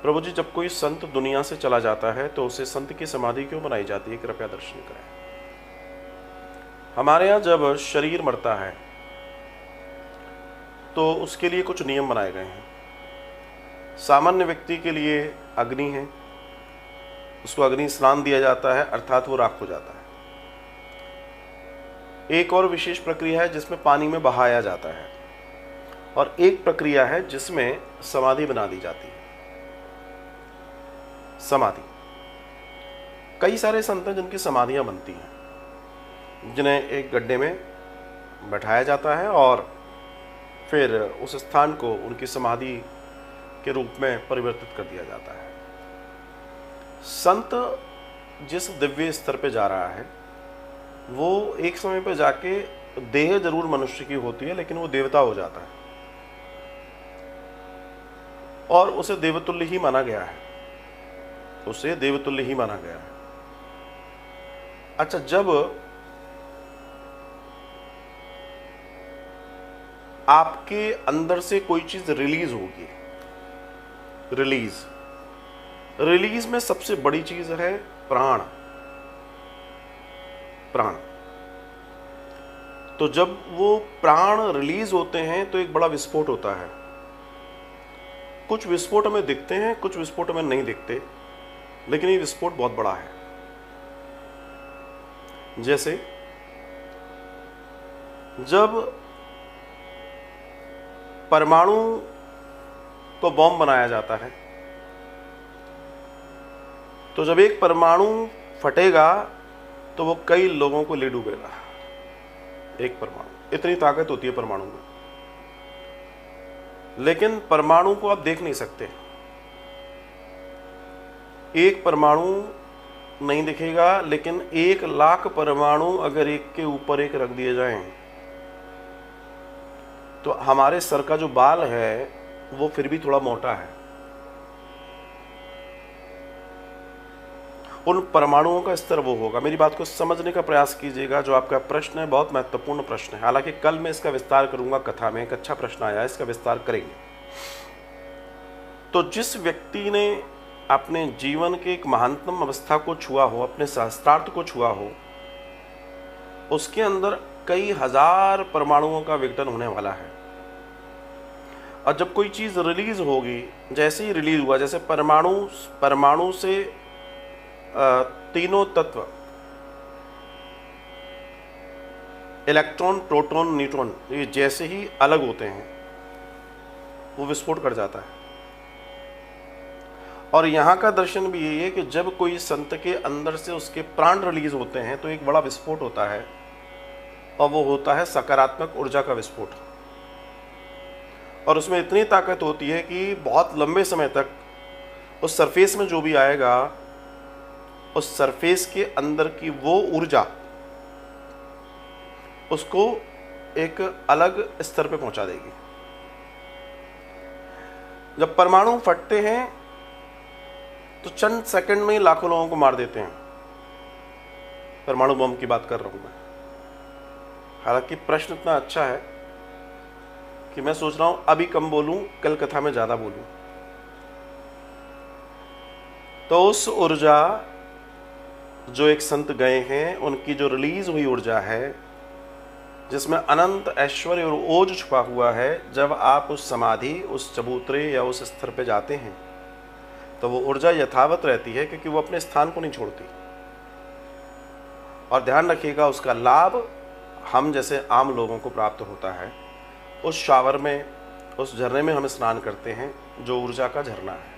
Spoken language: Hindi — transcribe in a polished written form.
प्रभु जी, जब कोई संत दुनिया से चला जाता है तो उसे संत की समाधि क्यों बनाई जाती है? कृपया दर्शन करें। हमारे यहाँ जब शरीर मरता है तो उसके लिए कुछ नियम बनाए गए हैं। सामान्य व्यक्ति के लिए अग्नि है, उसको अग्नि स्नान दिया जाता है, अर्थात वो राख हो जाता है। एक और विशेष प्रक्रिया है जिसमें पानी में बहाया जाता है, और एक प्रक्रिया है जिसमें समाधि बना दी जाती है। समाधि, कई सारे संत हैं जिनकी समाधियां बनती हैं, जिन्हें एक गड्ढे में बैठाया जाता है और फिर उस स्थान को उनकी समाधि के रूप में परिवर्तित कर दिया जाता है। संत जिस दिव्य स्तर पे जा रहा है वो एक समय पे जाके देह जरूर मनुष्य की होती है, लेकिन वो देवता हो जाता है और उसे देवतुल्य ही माना गया है, उसे देवतुल्य ही माना गया है। अच्छा, जब आपके अंदर से कोई चीज रिलीज होगी, रिलीज में सबसे बड़ी चीज है प्राण। तो जब वो प्राण रिलीज होते हैं तो एक बड़ा विस्फोट होता है। कुछ विस्फोट हमें दिखते हैं, कुछ विस्फोट हमें नहीं दिखते, लेकिन ये विस्फोट बहुत बड़ा है। जैसे जब परमाणु को बॉम्ब बनाया जाता है तो जब एक परमाणु फटेगा तो वो कई लोगों को ले डूबेगा। एक परमाणु, इतनी ताकत होती है परमाणु में। लेकिन परमाणु को आप देख नहीं सकते। एक परमाणु नहीं दिखेगा, लेकिन 1,00,000 परमाणु अगर एक के ऊपर एक रख दिए जाएं तो हमारे सर का जो बाल है वो फिर भी थोड़ा मोटा है। उन परमाणुओं का स्तर वो होगा। मेरी बात को समझने का प्रयास कीजिएगा। जो आपका प्रश्न है बहुत महत्वपूर्ण प्रश्न है। हालांकि कल मैं इसका विस्तार करूंगा, कथा में एक अच्छा प्रश्न आया, इसका विस्तार करेंगे। तो जिस व्यक्ति ने अपने जीवन के एक महानतम अवस्था को छुआ हो, अपने सहस्त्रार्थ को छुआ हो, उसके अंदर कई हजार परमाणुओं का विघटन होने वाला है। और जब कोई चीज रिलीज होगी, जैसे ही रिलीज हुआ, जैसे परमाणु से तीनों तत्व इलेक्ट्रॉन, प्रोटॉन, न्यूट्रॉन, ये जैसे ही अलग होते हैं वो विस्फोट कर जाता है। और यहाँ का दर्शन भी यही है कि जब कोई संत के अंदर से उसके प्राण रिलीज होते हैं तो एक बड़ा विस्फोट होता है, और वो होता है सकारात्मक ऊर्जा का विस्फोट। और उसमें इतनी ताकत होती है कि बहुत लंबे समय तक उस सरफेस में जो भी आएगा, उस सरफेस के अंदर की वो ऊर्जा उसको एक अलग स्तर पे पहुंचा देगी। जब परमाणु फटते हैं तो चंद सेकंड में ही लाखों लोगों को मार देते हैं। परमाणु बम की बात कर रहा हूं मैं। हालांकि प्रश्न इतना अच्छा है कि मैं सोच रहा हूं अभी कम बोलूं, कल कथा में ज्यादा बोलूं। तो उस ऊर्जा जो एक संत गए हैं, उनकी जो रिलीज हुई ऊर्जा है, जिसमें अनंत ऐश्वर्य और ओज छुपा हुआ है, जब आप उस समाधि, उस चबूतरे या उस स्तर पे जाते हैं तो वो ऊर्जा यथावत रहती है, क्योंकि वो अपने स्थान को नहीं छोड़ती। और ध्यान रखिएगा, उसका लाभ हम जैसे आम लोगों को प्राप्त होता है। उस शावर में, उस झरने में हम स्नान करते हैं जो ऊर्जा का झरना है।